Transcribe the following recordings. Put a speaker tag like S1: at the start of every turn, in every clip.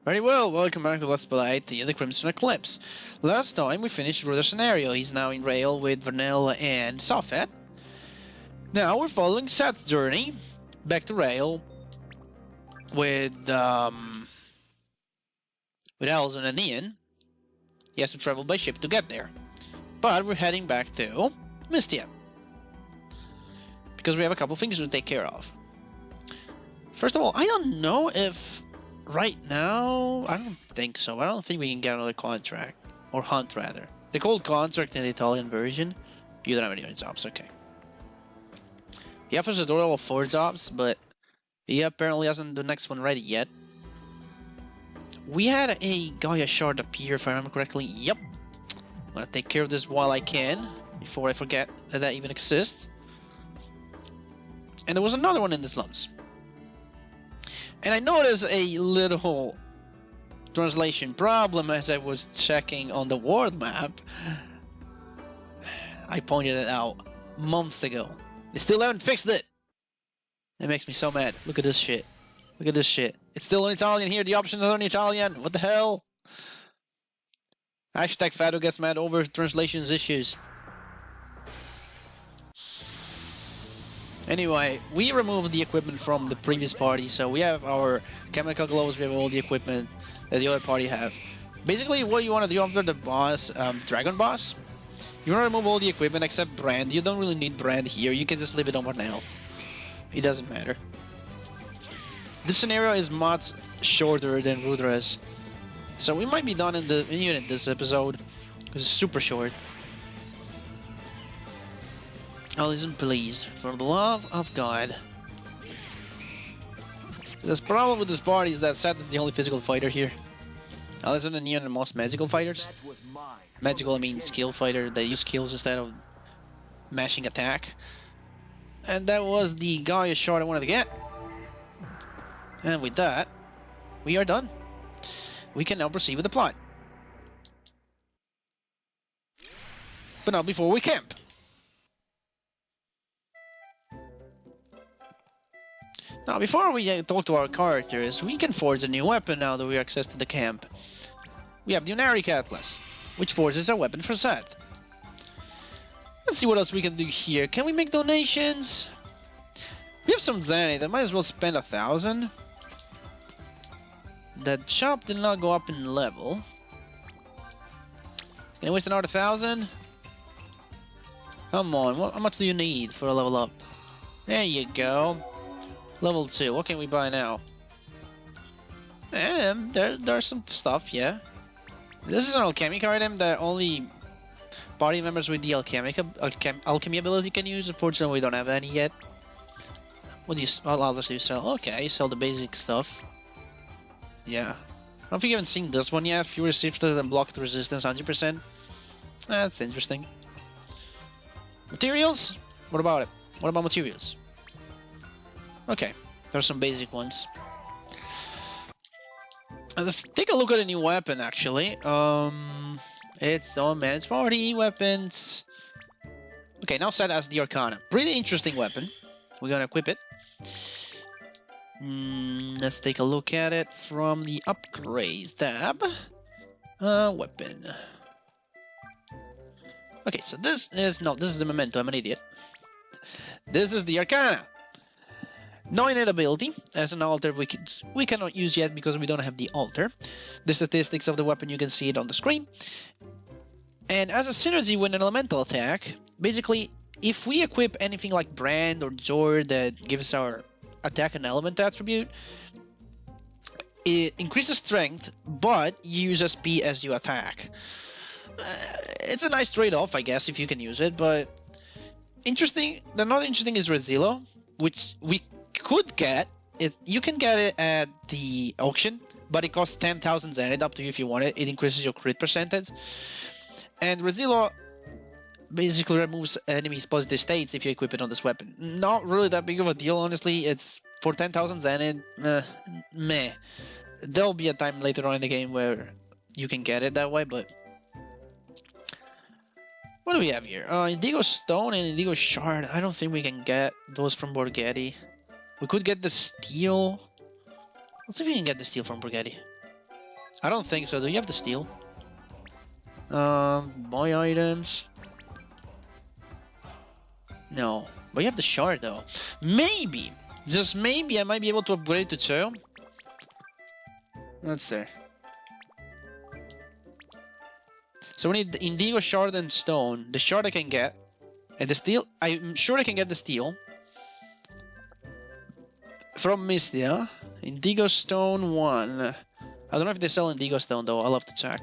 S1: Very well, welcome back to Let's Play the Crimson Eclipse. Last time we finished Ruder's scenario. He's now in Reyel with Reyel and Seth. Now we're following Seth's journey back to Reyel with Elson and Ian. He has to travel by ship to get there. But we're heading back to Mystia, because we have a couple things to take care of. First of all, I don't know if right now, I don't think so. I don't think we can get another contract. Or hunt, rather. They called contract in the Italian version. You don't have any other jobs, okay. He offers a total of 4 jobs, but he apparently hasn't the next one ready yet. We had a Gaia shard appear, if I remember correctly. Yep. I'm gonna take care of this while I can, before I forget that that even exists. And there was another one in the slums. And I noticed a little translation problem as I was checking on the world map. I pointed it out months ago. They still haven't fixed it. That makes me so mad. Look at this shit. Look at this shit. It's still in Italian here. The options are in Italian. What the hell? Hashtag Fado gets mad over translations issues. Anyway, we removed the equipment from the previous party, so we have our chemical gloves, we have all the equipment that the other party have. Basically, what you want to do after the boss, dragon boss, you want to remove all the equipment except brand. You don't really need brand here, you can just leave it on now. It doesn't matter. This scenario is much shorter than Rudra's, so we might be done in the unit this episode, because it's super short. Oh, listen, please, for the love of God. The problem with this party is that Seth is the only physical fighter here. Alison and Ian are the most magical fighters. Magical, I mean skill fighter. They use skills instead of mashing attack. And that was the Gaia shard I wanted to get. And with that, we are done. We can now proceed with the plot. But not before we camp. Now, before we talk to our characters, we can forge a new weapon now that we are access to the camp. We have the Ariathale class, which forges a weapon for Seth. Let's see what else we can do here. Can we make donations? We have some Zenith, I might as well spend 1,000. That shop did not go up in level. Can I waste another 1,000? Come on, how much do you need for a level up? There you go. Level 2, what can we buy now? There's some stuff, yeah. This is an alchemic item that only party members with the alchemy ability can use. Unfortunately, we don't have any yet. What others do you sell? Okay, you sell the basic stuff. Yeah. I don't think you haven't seen this one yet. Fewer shifted and blocked resistance 100%. That's interesting. Materials? What about it? What about materials? Okay, there's some basic ones. Let's take a look at a new weapon, actually. It's man's party weapons. Okay, now Seth has the Arcane. Pretty interesting weapon. We're gonna equip it. Let's take a look at it from the upgrade tab. Weapon. Okay, so this is the memento. I'm an idiot. This is the Arcane. No innate ability. As an altar we cannot use yet because we don't have the altar. The statistics of the weapon, you can see it on the screen. And as a synergy with an elemental attack, basically if we equip anything like Brand or Jord that gives our attack an element attribute, it increases strength, but you use SP as you attack. It's a nice trade-off, I guess, if you can use it, but interesting. The not interesting is Reyel, which we could get it. You can get it at the auction, but it costs 10,000 Zenith. Up to you if you want it. It increases your crit percentage. And Reyel basically removes enemies' positive states if you equip it on this weapon. Not really that big of a deal, honestly. It's for 10,000 Zenith. Meh. There'll be a time later on in the game where you can get it that way, but what do we have here? Indigo Stone and Indigo Shard. I don't think we can get those from Borghetti. We could get the steel. Let's see if we can get the steel from Borghetti. I don't think so. Do you have the steel? Buy items. No. But you have the shard though. Maybe, just maybe I might be able to upgrade to 2. Let's see. So we need the indigo shard and stone. The shard I can get. And the steel, I'm sure I can get the steel. From Mistia. Indigo stone 1. I don't know if they sell indigo stone though, I'll have to check.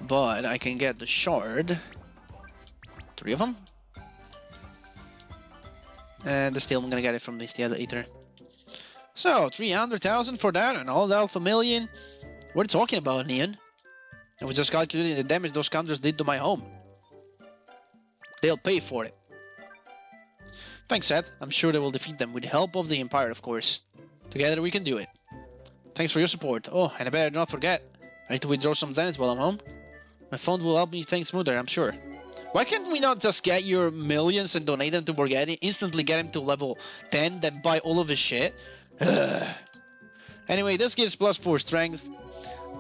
S1: But I can get the shard. 3 of them. And the steel I'm gonna get it from Mistia later. So, 300,000 for that and all the alpha million. What are you talking about, Neon? I was just calculating the damage those counters did to my home. They'll pay for it. Thanks, Seth. I'm sure they will defeat them with the help of the Empire, of course. Together we can do it. Thanks for your support. Oh, and I better not forget. I need to withdraw some zeniths while I'm home. My phone will help me things smoother, I'm sure. Why can't we not just get your millions and donate them to Borghetti, instantly get him to level 10, then buy all of his shit? Anyway, this gives +4 strength,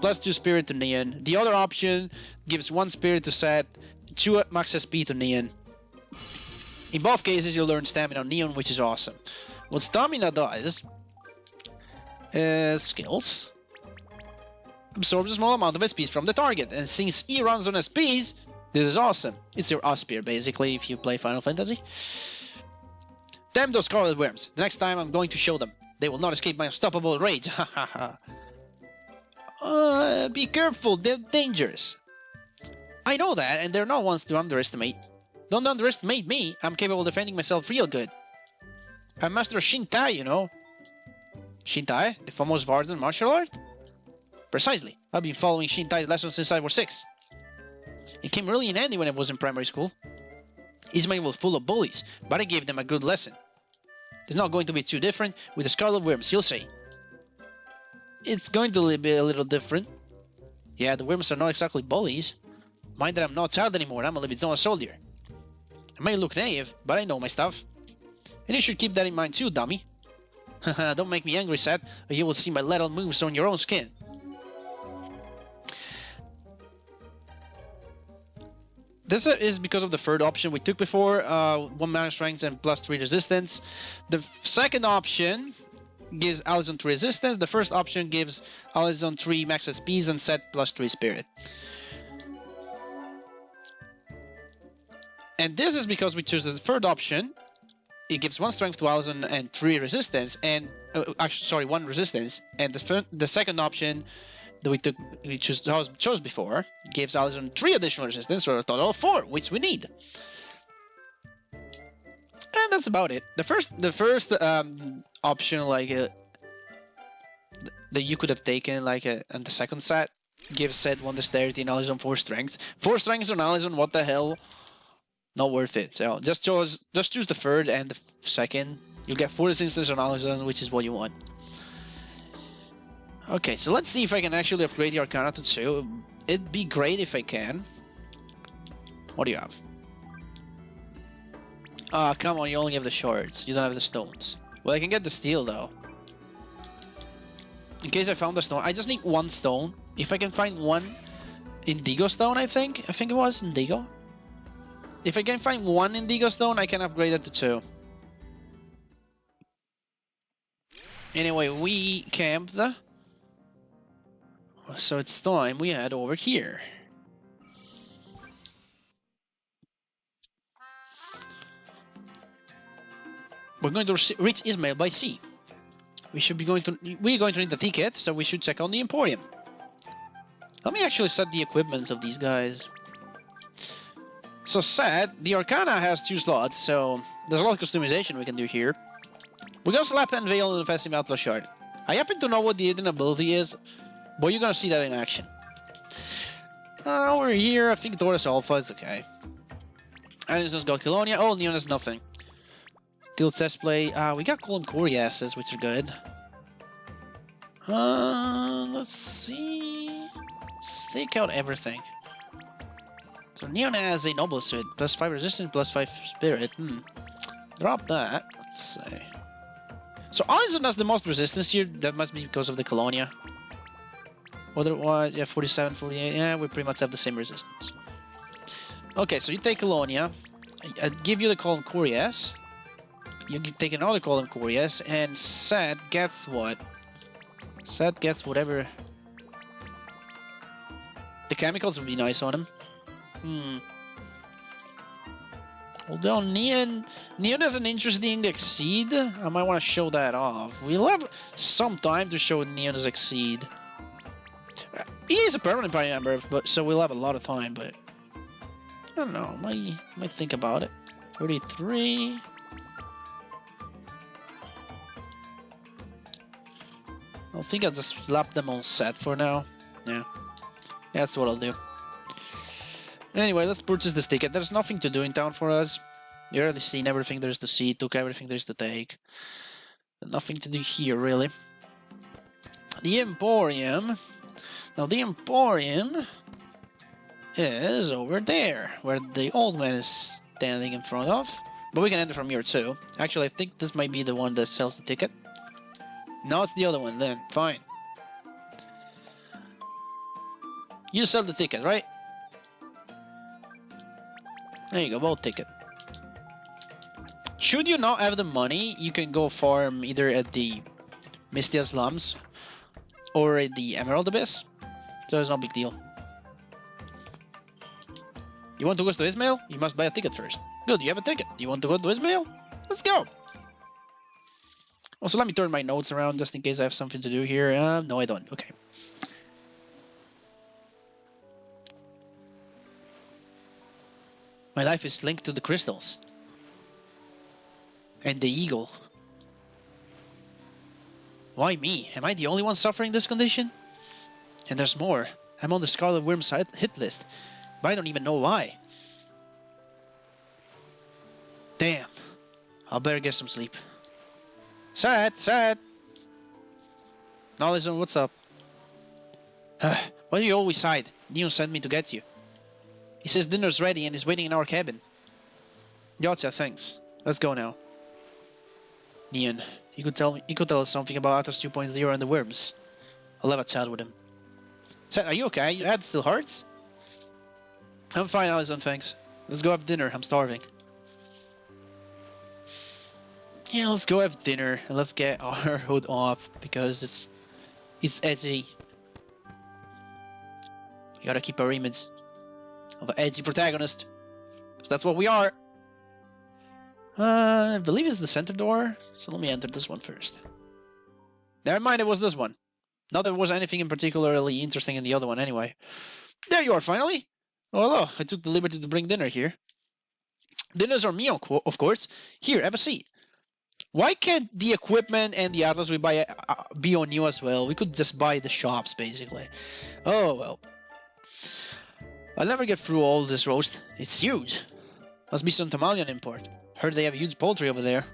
S1: +2 spirit to Neon. The other option gives 1 spirit to Seth, 2 max SP to Neon. In both cases, you'll learn stamina on Neon, which is awesome. What stamina does... skills. Absorbs a small amount of SPs from the target, and since E runs on SPs, this is awesome. It's your Aspir, basically, if you play Final Fantasy. Damn those scarlet worms. The next time I'm going to show them. They will not escape my unstoppable rage. Ha ha ha. Be careful, they're dangerous. I know that, and they're not ones to underestimate. Don't underestimate me. I'm capable of defending myself real good. I'm Master Shintai, you know. Shintai? The famous Vardan martial art? Precisely. I've been following Shintai's lessons since I was 6. It came really in handy when I was in primary school. Ismail was full of bullies, but I gave them a good lesson. It's not going to be too different with the Scarlet Worms, you'll see. It's going to be a little different. Yeah, the worms are not exactly bullies. Mind that I'm not a child anymore, I'm a Leviathan soldier. I may look naive, but I know my stuff. And you should keep that in mind too, dummy. Haha, don't make me angry, Seth, or you will see my little moves on your own skin. This is because of the third option we took before, 1 mana strength and +3 resistance. The second option gives Allison 3 resistance. The first option gives Allison 3 max SPs and Seth +3 spirit. And this is because we chose the third option. It gives 1 strength to Allison and 3 resistance, and actually, sorry, 1 resistance. And the second option that we chose before gives Allison 3 additional resistance, for a total of 4, which we need. And that's about it. The first option, like that you could have taken, like on the second set, gives Seth 1 dexterity and Allison 4 strength. 4 strength on Allison, what the hell? Not worth it. So just choose the third and the second. You'll get 4 resistance on Allison, which is what you want. Okay, so let's see if I can actually upgrade the Arcana to 2. It'd be great if I can. What do you have? Ah, come on, you only have the shards. You don't have the stones. Well, I can get the steel, though. In case I found the stone. I just need 1 stone. If I can find 1 indigo stone, I think it was indigo. If I can find 1 indigo stone, I can upgrade it to 2. Anyway, we camped. So it's time we head over here. We're going to reach Ismail by sea. We're going to need the ticket, so we should check on the Emporium. Let me actually set the equipments of these guys. So Seth, the Arcana has 2 slots, so there's a lot of customization we can do here. We got Slap and Veil in the Festive Outlaw Shard. I happen to know what the hidden ability is, but you're gonna see that in action. Over here, I think Taurus Alpha is okay. Anderson's got Colonia. Oh, Neon has nothing. Tilt Cessplay. We got Column Coriaces, which are good. Let's see. Let's take out everything. So Neon has a Noble Suit, +5 resistance, +5 spirit. Drop that. Let's see. So Alison has the most resistance here. That must be because of the Colonia. Otherwise, yeah, 47, 48. Yeah, we pretty much have the same resistance. Okay, so you take Colonia. I give you the column Curious. You can take another column Curious, and Seth gets what? Seth gets whatever. The chemicals would be nice on him. Although Neon has an interesting Exceed. I might want to show that off. We'll have some time to show Neon's Exceed. He is a permanent party member, but so we'll have a lot of time, but I don't know, might think about it. 33. I think I'll just slap them on Seth for now. Yeah. That's what I'll do. Anyway, let's purchase this ticket. There's nothing to do in town for us. You already seen everything there is to see, took everything there is to take. Nothing to do here, really. The Emporium. Now, the Emporium is over there, where the old man is standing in front of. But we can enter from here, too. Actually, I think this might be the one that sells the ticket. No, it's the other one, then. Fine. You sell the ticket, right? There you go, both ticket. Should you not have the money, you can go farm either at the Misty Slums or at the Emerald Abyss. So it's no big deal. You want to go to Ismail? You must buy a ticket first. Good, you have a ticket. You want to go to Ismail? Let's go! Also, let me turn my notes around just in case I have something to do here. No, I don't. Okay. My life is linked to the crystals. And the eagle. Why me? Am I the only one suffering this condition? And there's more. I'm on the Scarlet Worm's hit list. But I don't even know why. Damn. I'll better get some sleep. Sad. Now listen, what's up? Why do you always hide? Neon sent me to get you. He says dinner's ready and is waiting in our cabin. Gotcha, thanks. Let's go now. Neon, you could tell us something about Atlas 2.0 and the worms. I'll have a chat with him. Seth, are you okay? Your head still hurts? I'm fine, Alison, thanks. Let's go have dinner, I'm starving. Yeah, let's go have dinner and let's get our hood off because it's edgy. You gotta keep our image of an edgy protagonist. Because that's what we are. I believe it's the center door. So let me enter this one first. Never mind, it was this one. Not that there was anything in particularly interesting in the other one anyway. There you are, finally. Oh, hello. I took the liberty to bring dinner here. Dinners are me, of course. Here, have a seat. Why can't the equipment and the Atlas we buy be on you as well? We could just buy the shops, basically. Oh, well. I'll never get through all this roast. It's huge. Must be some Tamalian import. Heard they have huge poultry over there.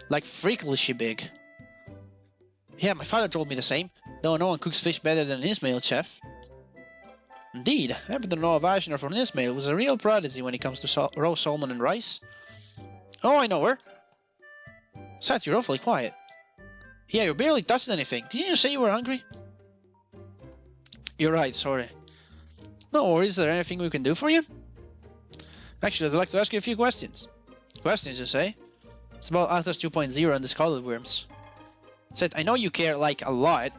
S1: Like freakishly big. Yeah, my father told me the same. Though no one cooks fish better than an Ismail chef. Indeed, I happen to know a Vashner from Ismail was a real prodigy when it comes to raw salmon and rice. Oh, I know her. Seth, you're awfully quiet. Yeah, you barely touched anything. Didn't you say you were hungry? You're right, sorry. No worries, is there anything we can do for you? Actually, I'd like to ask you a few questions. Questions, you say? It's about Atlas 2.0 and the Scarlet Worms. Seth, I know you care, like, a lot,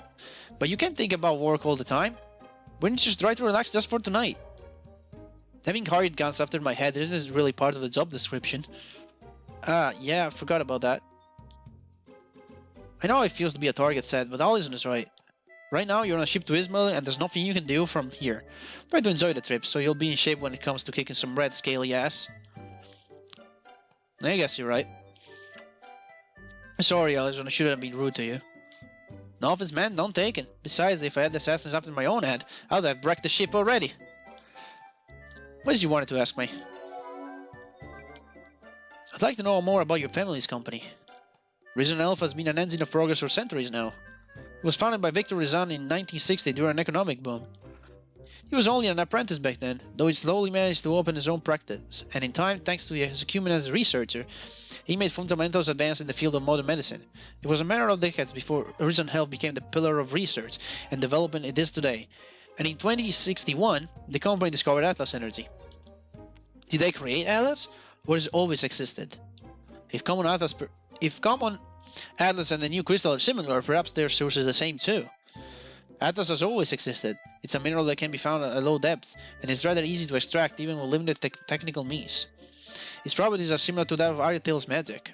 S1: but you can't think about work all the time. Wouldn't you just try to relax just for tonight? Having hired guns after my head isn't really part of the job description. Yeah, I forgot about that. I know how it feels to be a target, Seth, but Alison is right. Right now, you're on a ship to Ismail, and there's nothing you can do from here. Try to enjoy the trip, so you'll be in shape when it comes to kicking some red scaly ass. I guess you're right. Sorry, Alison, I shouldn't have been rude to you. No offense, man, don't take it. Besides, if I had the assassins after my own head, I'd have wrecked the ship already. What did you want to ask me? I'd like to know more about your family's company. Risan Health has been an engine of progress for centuries now. It was founded by Victor Risan in 1960 during an economic boom. He was only an apprentice back then, though he slowly managed to open his own practice, and in time, thanks to his acumen as a researcher, he made fundamental advances in the field of modern medicine. It was a matter of decades before Risan Health became the pillar of research and development it is today, and in 2061, the company discovered Atlas Energy. Did they create Atlas, or has it always existed? If common Atlas and the new crystal are similar, perhaps their source is the same too. Atlas has always existed. It's a mineral that can be found at low depths, and is rather easy to extract even with limited technical means. Its properties are similar to that of Ariathale's magic.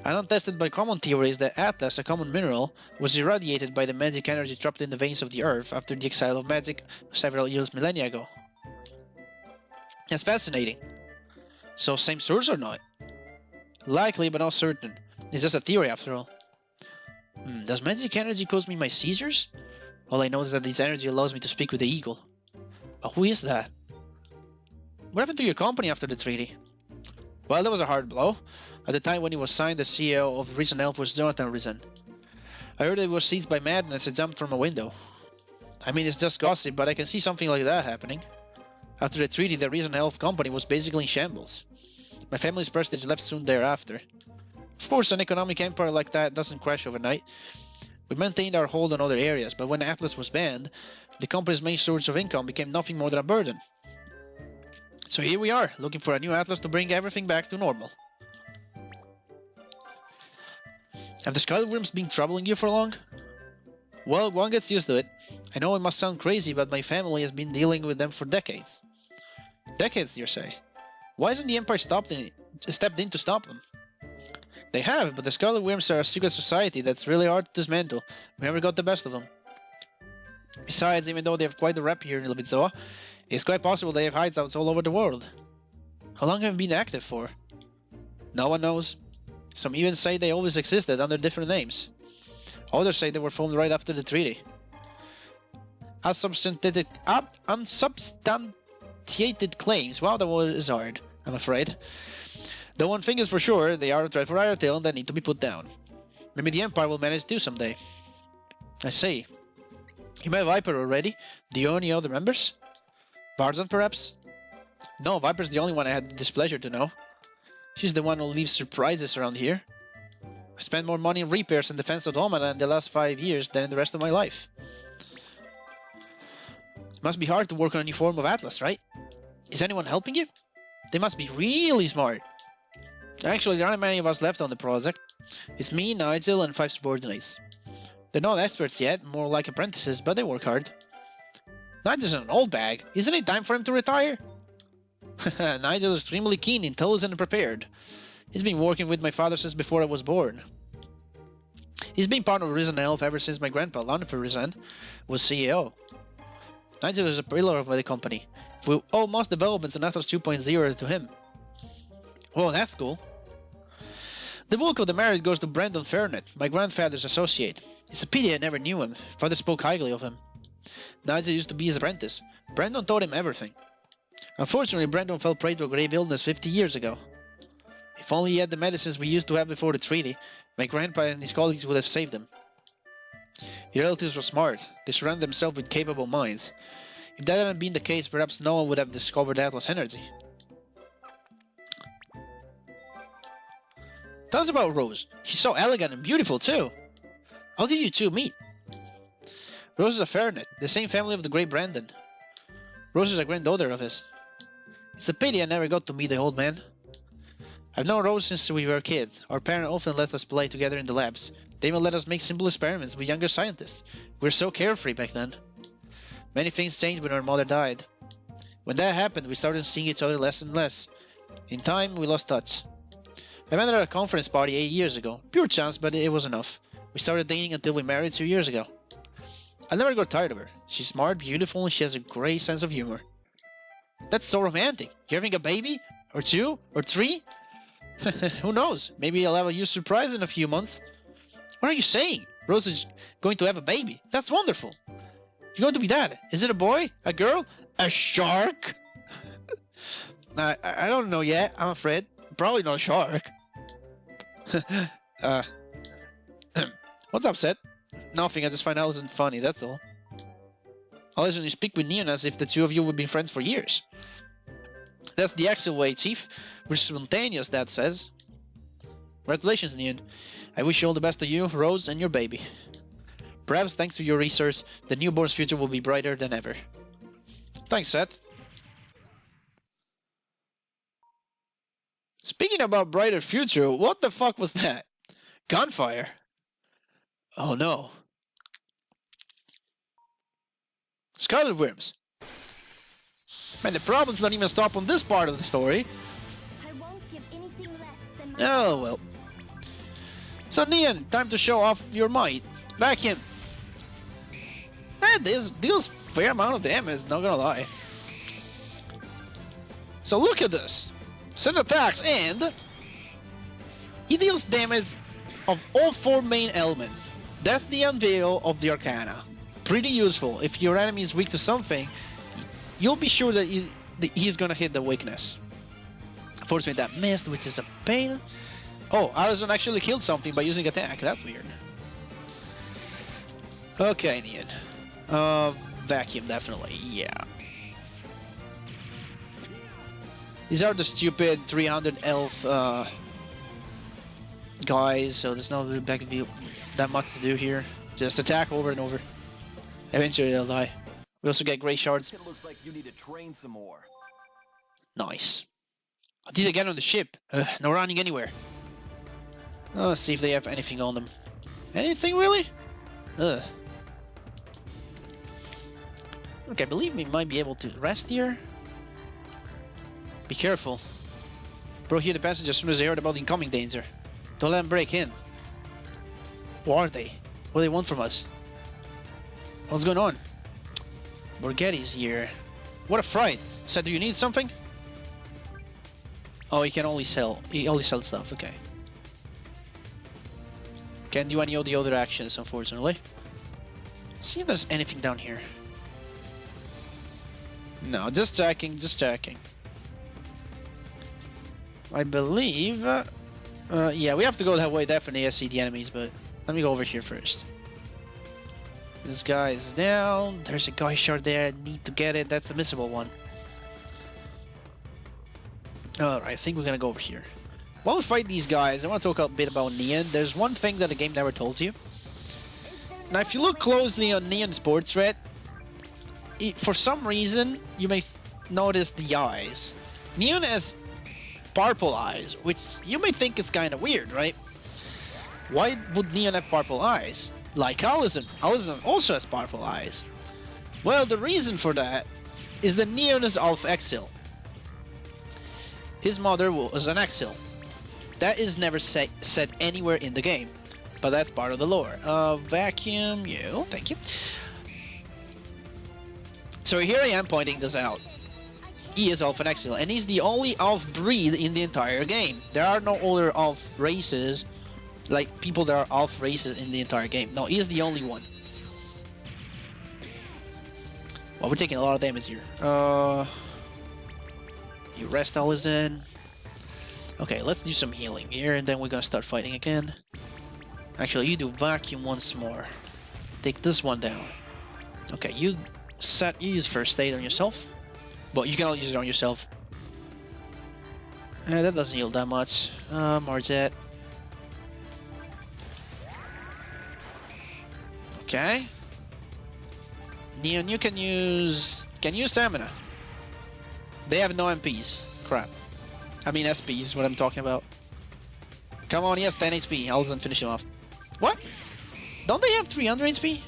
S1: And untested by common theory is that Atlas, a common mineral, was irradiated by the magic energy trapped in the veins of the Earth after the exile of magic several millennia ago. That's fascinating. So same source or not? Likely, but not certain. It's just a theory after all. Does magic energy cause me my seizures? All I know is that this energy allows me to speak with the eagle. But who is that? What happened to your company after the treaty? Well, that was a hard blow. At the time when he was signed, the CEO of Risan Health was Jonathan Risan. I heard that he was seized by madness and jumped from a window. I mean, it's just gossip, but I can see something like that happening. After the treaty, the Risan Health company was basically in shambles. My family's prestige left soon thereafter. Of course, an economic empire like that doesn't crash overnight. We maintained our hold on other areas, but when Atlas was banned, the company's main source of income became nothing more than a burden. So here we are, looking for a new Atlas to bring everything back to normal. Have the Skyworms been troubling you for long? Well, one gets used to it. I know it must sound crazy, but my family has been dealing with them for decades. Decades, you say? Why hasn't the Empire stepped in to stop them? They have, but the Scarlet Worms are a secret society that's really hard to dismantle. We never got the best of them. Besides, even though they have quite a rep here in Libidzoa, it's quite possible they have hideouts all over the world. How long have they been active for? No one knows. Some even say they always existed under different names. Others say they were formed right after the treaty. Unsubstantiated claims. Wow, that word is hard, I'm afraid. The one thing is for sure, they are a threat for Ariathale and they need to be put down. Maybe the Empire will manage to do someday. I see. You met Viper already? Do you know any other members? Barzan, perhaps? No, Viper's the only one I had the displeasure to know. She's the one who leaves surprises around here. I spent more money in repairs and defense automata in the last 5 years than in the rest of my life. It must be hard to work on a new form of Atlas, right? Is anyone helping you? They must be really smart. Actually, there aren't many of us left on the project. It's me, Nigel, and 5 subordinates. They're not experts yet, more like apprentices, but they work hard. Nigel's an old bag. Isn't it time for him to retire? Nigel is extremely keen, intelligent, and prepared. He's been working with my father since before I was born. He's been part of Risan Health ever since my grandpa, Lanifer Risan, was CEO. Nigel is a pillar of the company. We owe most developments in Atlas 2.0 to him. Well, that's cool. The bulk of the merit goes to Brandon Fernet, my grandfather's associate. It's a pity I never knew him. Father spoke highly of him. Nigel used to be his apprentice. Brandon taught him everything. Unfortunately, Brandon fell prey to a grave illness 50 years ago. If only he had the medicines we used to have before the treaty, my grandpa and his colleagues would have saved him. Your relatives were smart. They surrounded themselves with capable minds. If that hadn't been the case, perhaps no one would have discovered Atlas energy. Tell us about Rose. She's so elegant and beautiful too. How did you two meet? Rose is a Fernet, the same family of the great Brandon. Rose is a granddaughter of his. It's a pity I never got to meet the old man. I've known Rose since we were kids. Our parents often let us play together in the labs. They even let us make simple experiments with younger scientists. We were so carefree back then. Many things changed when our mother died. When that happened, we started seeing each other less and less. In time, we lost touch. I met her at a conference party 8 years ago. Pure chance, but it was enough. We started dating until we married 2 years ago. I never got tired of her. She's smart, beautiful, and she has a great sense of humor. That's so romantic. You're having a baby? Or 2? Or 3? Who knows? Maybe I'll have a huge surprise in a few months. What are you saying? Rose is going to have a baby. That's wonderful. You're going to be dad. Is it a boy? A girl? A shark? I don't know yet, I'm afraid. Probably not a shark. What's up, Seth? Nothing, I just find out it isn't funny, that's all. Unless when you speak with Neon as if the two of you would be friends for years. That's the actual way, Chief. We're spontaneous, Dad says. Congratulations, Neon. I wish you all the best to you, Rose, and your baby. Perhaps thanks to your research, the newborn's future will be brighter than ever. Thanks, Seth. Speaking about brighter future, what the fuck was that? Gunfire? Oh no. Scarlet worms. Man, the problems don't even stop on this part of the story.
S2: I won't give anything less than my
S1: Oh well. So Neon, time to show off your might. Vacuum. Man, this deals fair amount of damage, not gonna lie. So look at this. Set attacks and he deals damage of all 4 main elements. That's the unveil of the Arcana. Pretty useful. If your enemy is weak to something, you'll be sure that he's gonna hit the weakness. Unfortunately, that missed, which is a pain. Oh, Allison actually killed something by using attack. That's weird. Okay, Neon. Vacuum, definitely. Yeah. These are the stupid 300 elf guys, so there's not really that much to do here. Just attack over and over. Eventually they'll die. We also get gray shards.
S3: It looks like you need to train some more.
S1: Nice. I did again on the ship. No running anywhere. Let's see if they have anything on them. Anything really? Okay, I believe we might be able to rest here. Be careful. Bro, hear the passage as soon as they heard about the incoming danger. Don't let them break in. Who are they? What do they want from us? What's going on? Borghetti's here. What a fright. Seth, do you need something? Oh, he can only sell. He only sells stuff, okay. Can't do any of the other actions, unfortunately. See if there's anything down here. No, just checking, just checking. I believe... yeah, we have to go that way, definitely, I see the enemies, but... Let me go over here first. This guy is down. There's a guy shard there. I need to get it. That's the missable one. Alright, I think we're gonna go over here. While we fight these guys, I want to talk a bit about Neon. There's one thing that the game never tells you. Now, if you look closely on Neon's portrait, for some reason, you may notice the eyes. Neon has purple eyes, which you may think is kind of weird, right? Why would Neon have purple eyes? Like Allison. Allison also has purple eyes. Well, the reason for that is that Neon is of Exil. His mother was an Exil. That is never said anywhere in the game, but that's part of the lore. Vacuum you. Thank you. So here I am pointing this out. He is Elf and Exil, and he's the only Elf breed in the entire game. There are no other Elf races, like people that are Elf races in the entire game. No, he is the only one. Well, we're taking a lot of damage here. You rest Allison. Okay, let's do some healing here, and then we're gonna start fighting again. Actually, you do vacuum once more. Take this one down. Okay, you use first aid on yourself. But you can only use it on yourself. That doesn't heal that much. Marzette. Okay. Neon, you can use stamina. They have no MPs. Crap. I mean SP is what I'm talking about. Come on, yes, 10 HP. I'll just finish him off. What? Don't they have 300 HP?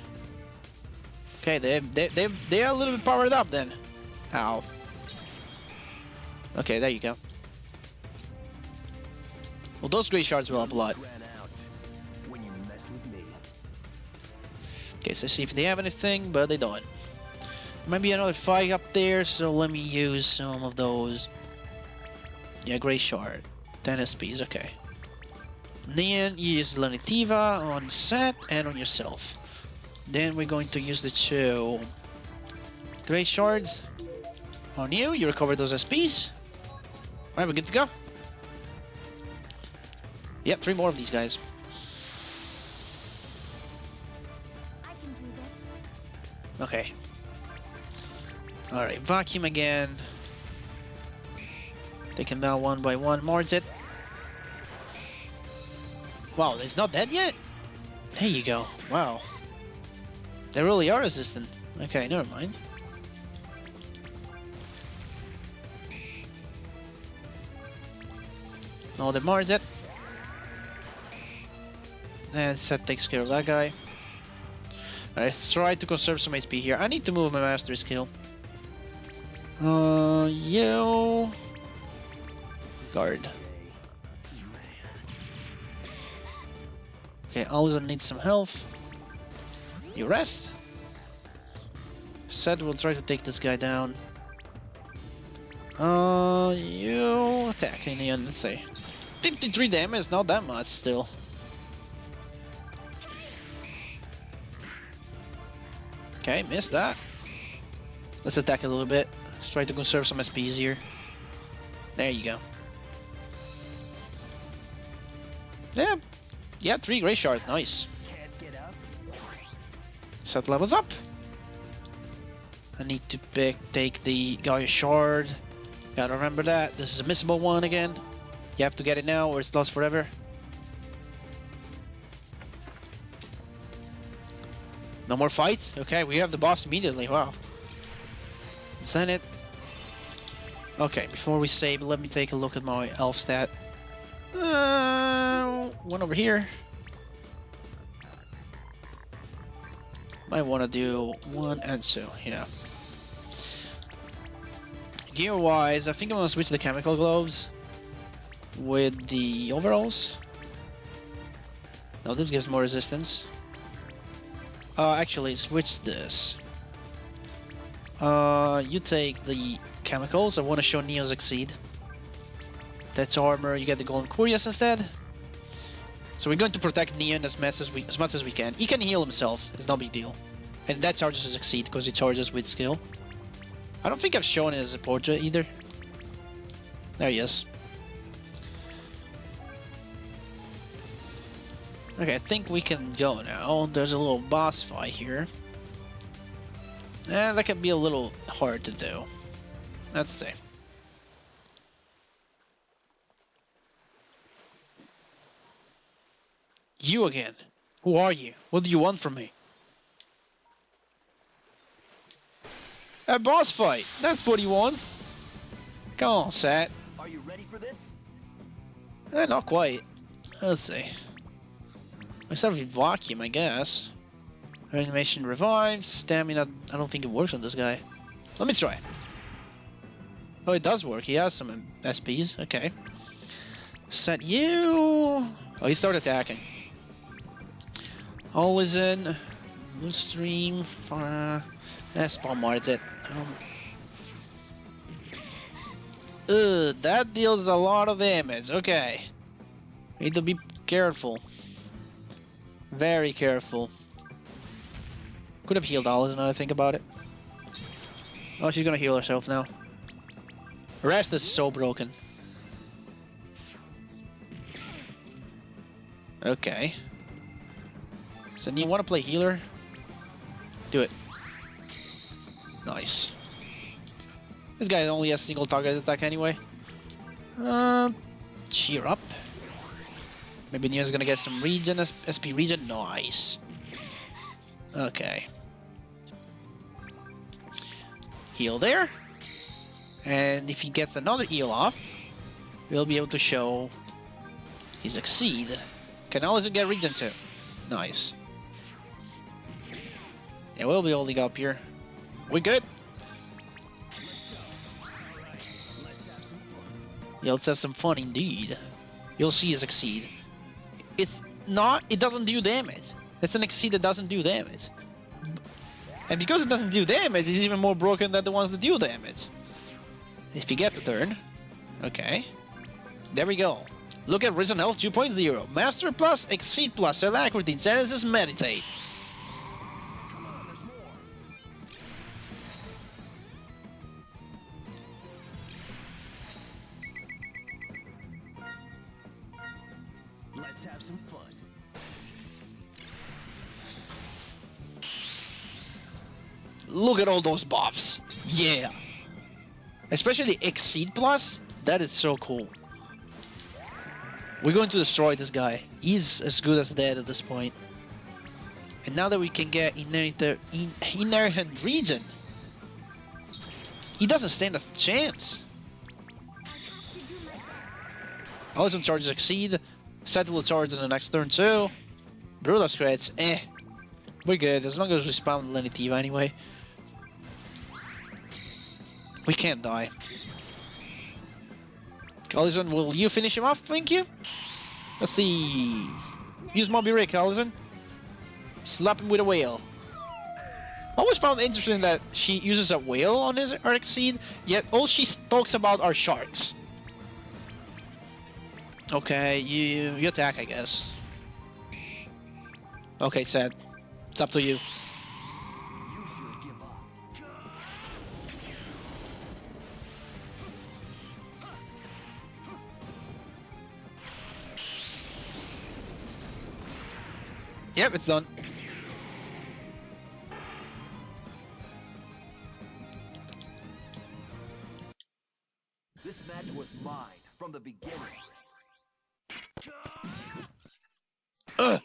S1: Okay, they are a little bit powered up then. Ow. Okay, there you go. Well, those gray shards will have a lot. Okay, so see if they have anything, but they don't. Maybe another fight up there, so let me use some of those. Yeah, gray shard. 10 SPs, okay. Then you use Lenitiva on Seth and on yourself. Then we're going to use the 2 gray shards on you. You recover those SPs. Alright, we're good to go. Yep, 3 more of these guys.
S2: I can do this.
S1: Okay. Alright, vacuum again. Take him down one by one. Mards it. Wow, it's not dead yet? There you go. Wow. They really are resistant. Okay, never mind. No, the Mards it. And Seth takes care of that guy. Let's try to conserve some HP here. I need to move my mastery skill. You... Guard. Okay, Alza needs some health. You rest. Seth will try to take this guy down. You attack in the end, let's say. 53 damage, not that much still. Okay, missed that. Let's attack a little bit. Let's try to conserve some SPs here. There you go. Yeah. Yeah, 3 Grey Shards, nice. Set levels up. I need to take the Gaia Shard. Gotta remember that. This is a missable one again. You have to get it now or it's lost forever. No more fights? Okay, we have the boss immediately. Wow. Zenith. Okay, before we save, let me take a look at my elf stat. One over here. Might want to do 1 and 2, yeah. Gear-wise, I think I'm gonna switch the chemical gloves with the overalls. No, this gives more resistance. Actually, switch this. You take the chemicals. I want to show Neo's Exceed. That's armor. You get the Golden Curious instead. So we're going to protect Neon as much as we can. He can heal himself. It's no big deal. And that charges as Exceed because he charges with skill. I don't think I've shown his portrait either. There he is. Okay, I think we can go now. There's a little boss fight here. That can be a little hard to do. Let's see. You again. Who are you? What do you want from me? A boss fight. That's what he wants. Come on, Seth.
S3: Are you ready for this?
S1: Not quite. Let's see. I start with vacuum, I guess. Animation revives. Stamina. I don't think it works on this guy. Let me try. Oh, it does work. He has some SPs. Okay. Set you. Oh, he started attacking. Always in. Blue stream. Spawn marks it. That deals a lot of damage. Okay. Need to be careful. Very careful. Could have healed Alice now I think about it. Oh, she's gonna heal herself now. Rest is so broken. Okay. So you want to play healer? Do it. Nice. This guy only has single target attack anyway. Cheer up. Maybe Neo's gonna get some regen, SP regen. Nice. Okay. Heal there. And if he gets another heal off, we'll be able to show his Exceed. Can also get regen too. Nice. Yeah, we'll be holding up here. We good? Yeah, let's have some fun indeed. You'll see his Exceed. It's not, it doesn't do damage. It's an Exceed that doesn't do damage. And because it doesn't do damage, it's even more broken than the ones that do damage. If you get the turn. Okay. There we go. Look at Risan Health 2.0. Master plus, Exceed plus, Alacrity, Genesis, Meditate.
S3: Let's have some fun.
S1: Look at all those buffs. Yeah. Especially the Exceed Plus. That is so cool. We're going to destroy this guy. He's as good as dead at this point. And now that we can get inherent region, he doesn't stand a chance. Alison charges Exceed. Seth will charge in the next turn too. Brutal crits, we're good as long as we spawn Lenitiva anyway. We can't die. Alison, will you finish him off? Thank you. Let's see. Use Moby Rick, Alison. Slap him with a whale. I always found it interesting that she uses a whale on her Exceed, yet all she talks about are sharks. Okay, you attack, I guess. Okay, Seth. It's up to you. Yep, it's done.
S3: This match was mine from the beginning.
S1: Ugh.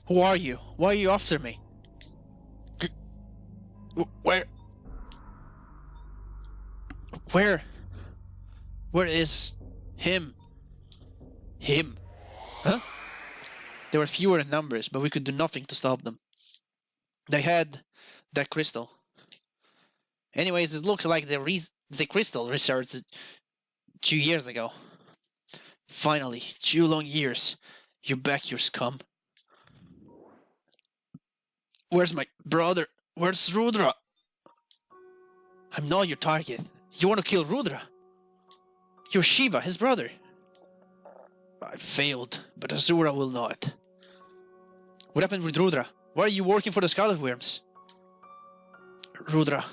S1: Who are you? Why are you after me? Where? Where is him? Him? Huh? They were fewer in numbers, but we could do nothing to stop them. They had that crystal. Anyways, it looks like the crystal researched 2 years ago. Finally, 2 long years. You're back, you scum. Where's my brother? Where's Rudra? I'm not your target. You want to kill Rudra? You're Shiva, his brother. I failed, but Azura will not. What happened with Rudra? Why are you working for the Scarlet Worms? Rudra.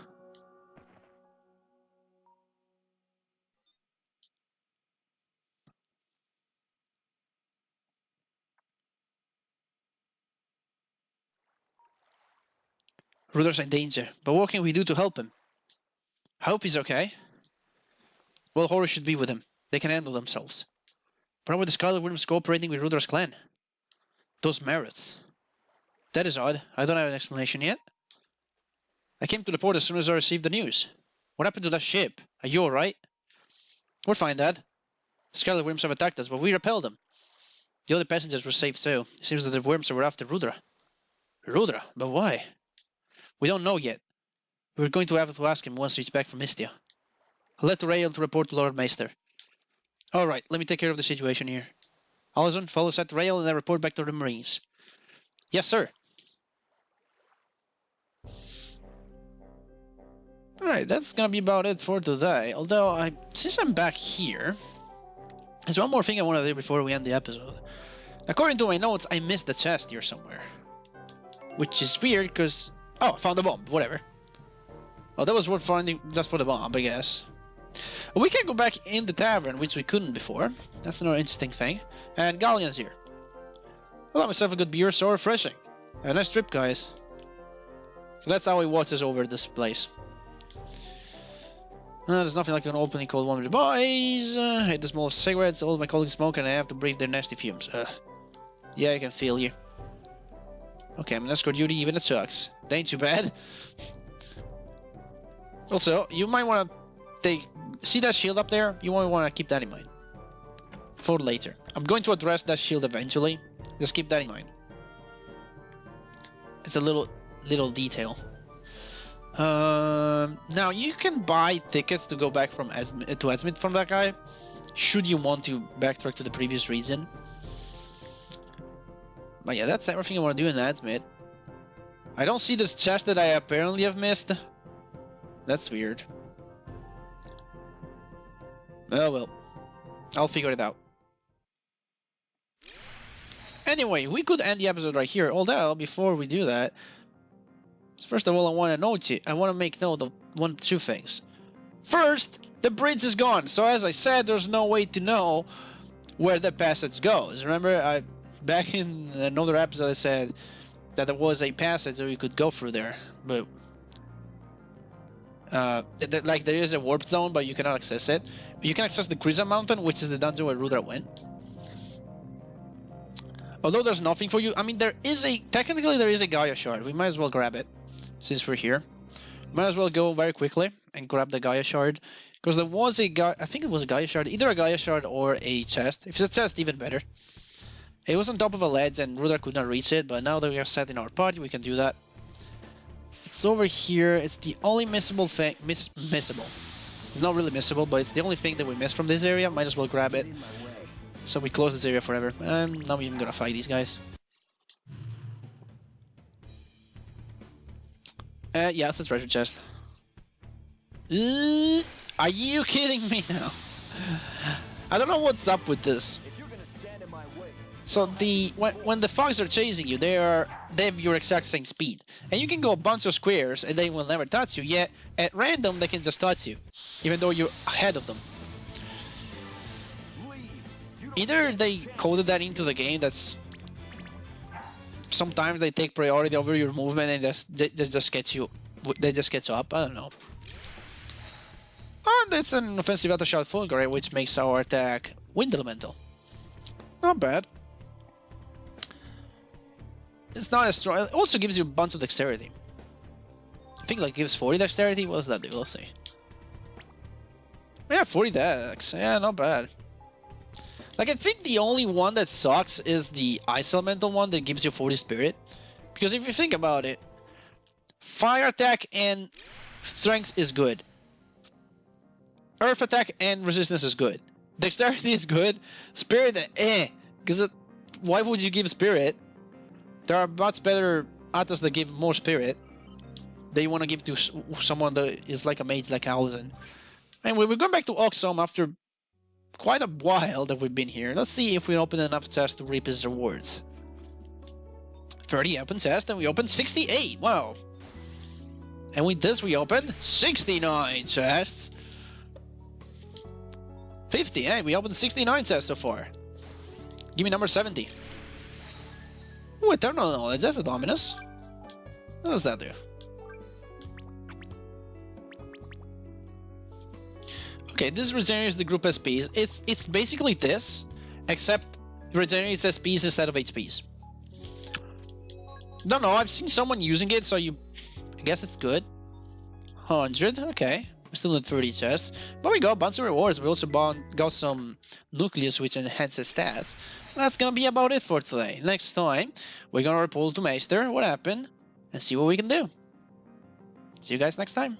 S1: Rudra's in danger, but what can we do to help him? I hope he's okay. Well, Horus should be with him. They can handle themselves. But how are the Scarlet Worms cooperating with Rudra's clan? Those merits. That is odd. I don't have an explanation yet. I came to the port as soon as I received the news. What happened to that ship? Are you alright? We're fine, Dad. The Scarlet Worms have attacked us, but we repelled them. The other passengers were safe too. It seems that the worms were after Rudra. Rudra? But why? We don't know yet. We're going to have to ask him once he's back from Mystia. I'll let Reyel to report to Lord Meister. Alright, let me take care of the situation here. Alison, follow Seth Reyel and then report back to the Marines. Yes, sir. Alright, that's gonna be about it for today. Although, since I'm back here, there's one more thing I want to do before we end the episode. According to my notes, I missed the chest here somewhere. Which is weird, because... Oh, I found the bomb. Whatever. Well, that was worth finding just for the bomb, I guess. We can go back in the tavern, which we couldn't before. That's another interesting thing. And Galleon's here. I got myself a good beer, so refreshing. A nice trip, guys. So that's how he watches over this place. There's nothing like an opening cold one with the boys. I hate the smell of cigarettes. All of my colleagues smoke and I have to breathe their nasty fumes. Yeah, I can feel you. Okay, I'm an escort duty, even it sucks. That ain't too bad. Also, you might want to take... See that shield up there? You might want to keep that in mind. For later. I'm going to address that shield eventually. Just keep that in mind. It's a little detail. Now, you can buy tickets to go back from to Esmith from that guy. Should you want to backtrack to the previous region. But yeah, that's everything I want to do in Esmith. I don't see this chest that I apparently have missed. That's weird. Oh well. I'll figure it out. Anyway, we could end the episode right here. Although, before we do that, first of all, I want to make note of two things. First, the bridge is gone. So as I said, there's no way to know where the passage goes. Remember, back in another episode, I said that there was a passage that we could go through there, but like there is a warp zone, but you cannot access it. You can access the Crimson Mountain, which is the dungeon where Rudra went. Although there's nothing for you. I mean, technically there is a Gaia shard. We might as well grab it since we're here. Might as well go very quickly and grab the Gaia shard, because there was a I think it was a Gaia shard, either a Gaia shard or a chest. If it's a chest, even better. It was on top of a ledge and Rudra could not reach it, but now that we are set in our party, we can do that. It's over here. It's the only missable thing. Missable. It's not really missable, but it's the only thing that we missed from this area. Might as well grab it. So we close this area forever. I'm not even gonna fight these guys. Yeah, it's a treasure chest. Are you kidding me now? I don't know what's up with this. So when the fogs are chasing you, they have your exact same speed, and you can go a bunch of squares and they will never touch you. Yet at random they can just touch you, even though you're ahead of them. Either they coded that into the game. That's sometimes they take priority over your movement and they just get you. They just get you up. I don't know. And it's an offensive auto shot fulgurate, which makes our attack wind elemental. Not bad. It's not as strong. It also gives you a bunch of dexterity. I think like gives 40 dexterity. What does that do? Let's see. Yeah, 40 dex. Yeah, not bad. Like, I think the only one that sucks is the ice elemental one that gives you 40 spirit. Because if you think about it, fire attack and strength is good. Earth attack and resistance is good. Dexterity is good. Spirit, Because why would you give spirit? There are much better autos that give more spirit that you want to give to someone that is like a mage like Allison. Anyway, we're going back to Oxum after quite a while that we've been here. Let's see if we open enough chests to reap his rewards. 30 open chests, and we opened 68. Wow. And with this, we opened 69 chests. 50, eh? We opened 69 chests so far. Give me number 70. Ooh, Eternal Knowledge. That's a Dominus. What does that do? Okay, this regenerates the group SPs. It's basically this, except regenerates SPs instead of HPs. Don't know, I've seen someone using it, so I guess it's good. 100, okay. We're still at 30 chests. But we got a bunch of rewards. We also got some nucleus which enhances stats. That's gonna be about it for today. Next time, we're gonna report to Meister what happened and see what we can do. See you guys next time.